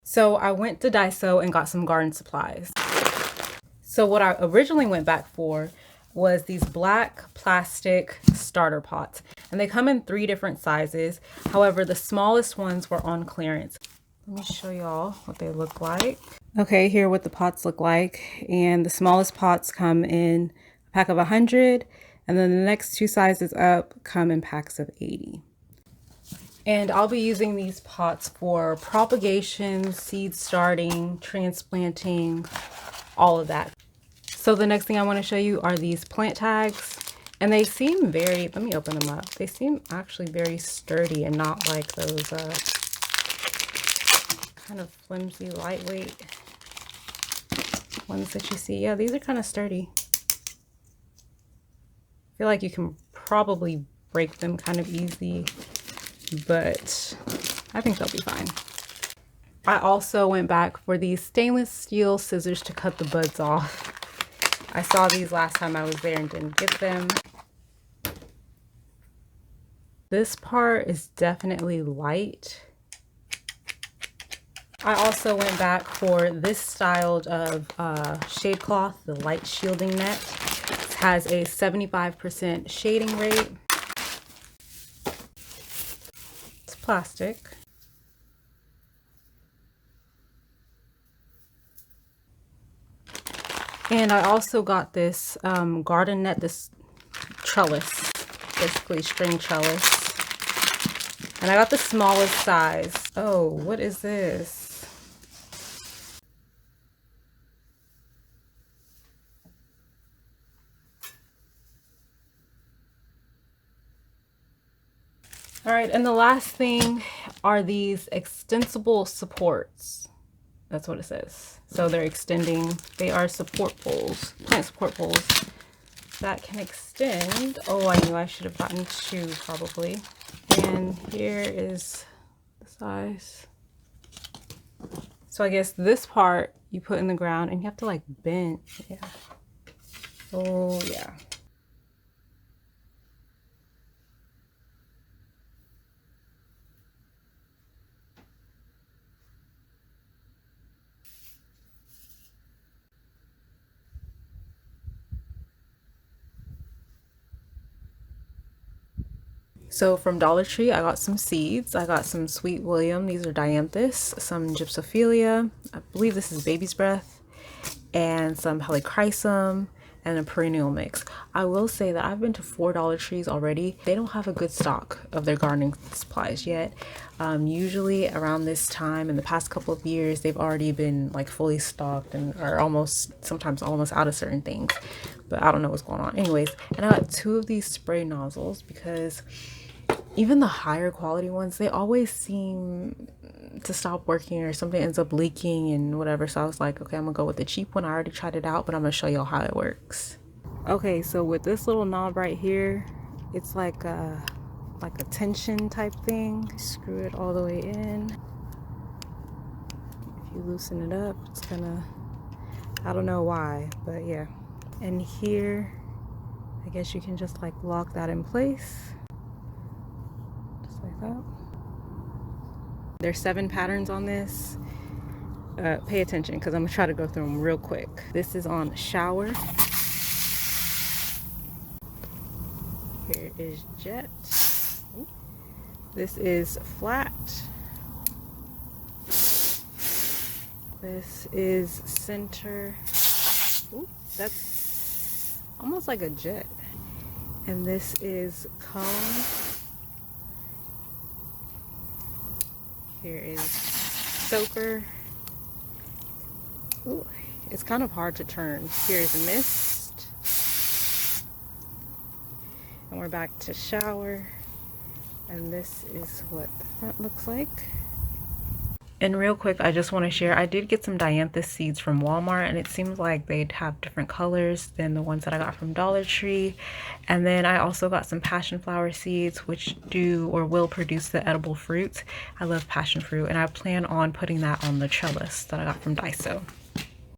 So I went to DAISO and got some garden supplies. So what I originally went back for was these black plastic starter pots, and they come in 3 different sizes. However, the smallest ones were on clearance. Let me show y'all what they look like. Okay, here are what the pots look like, and the smallest pots come in a pack of 100, and then the next 2 sizes up come in packs of 80. And I'll be using these pots for propagation, seed starting, transplanting, all of that. So the next thing I want to show you are these plant tags. And they seem very, let me open them up. They seem actually very sturdy and not like those kind of flimsy, lightweight ones that you see. Yeah, these are kind of sturdy. I feel like you can probably break them kind of easy, but I think they'll be fine. I also went back for these stainless steel scissors to cut the buds off. I saw these last time I was there and didn't get them. This part is definitely light. I also went back for this style of shade cloth, the light shielding net. It has a 75% shading rate. It's plastic. And I also got this garden net, this trellis, basically string trellis. And I got the smallest size. Oh, what is this? All right, and the last thing are these extensible supports. That's what it says. So they're extending, they are support poles, plant support poles that can extend. Oh, I knew I should have gotten 2 probably. And here is the size. So I guess this part you put in the ground and you have to like bend. Yeah. Oh yeah. So from Dollar Tree, I got some seeds. I got some Sweet William. These are dianthus, some gypsophilia. I believe this is baby's breath, and some helichrysum, and a perennial mix. I will say that I've been to 4 Dollar Trees already. They don't have a good stock of their gardening supplies yet. Usually around this time in the past couple of years, they've already been like fully stocked and are sometimes almost out of certain things. But I don't know what's going on. Anyways, and I got 2 of these spray nozzles because even the higher quality ones, they always seem to stop working or something ends up leaking and whatever. So I was like, okay, I'm gonna go with the cheap one. I already tried it out, but I'm gonna show y'all how it works. Okay, so with this little knob right here, it's like a tension type thing. Screw it all the way in. If you loosen it up, it's gonna, I don't know why, but yeah. And here, I guess you can just like lock that in place. Just like that. There's 7 patterns on this. Pay attention because I'm gonna try to go through them real quick. This is on shower. Here is jet. This is flat. This is center. Ooh, that's almost like a jet. And this is cone. Here is soaker. Ooh, it's kind of hard to turn. Here's mist. And we're back to shower. And this is what the front looks like. And real quick, I just want to share, I did get some dianthus seeds from Walmart, and it seems like they'd have different colors than the ones that I got from Dollar Tree. And then I also got some passion flower seeds, which do or will produce the edible fruits. I love passion fruit, and I plan on putting that on the trellis that I got from DAISO.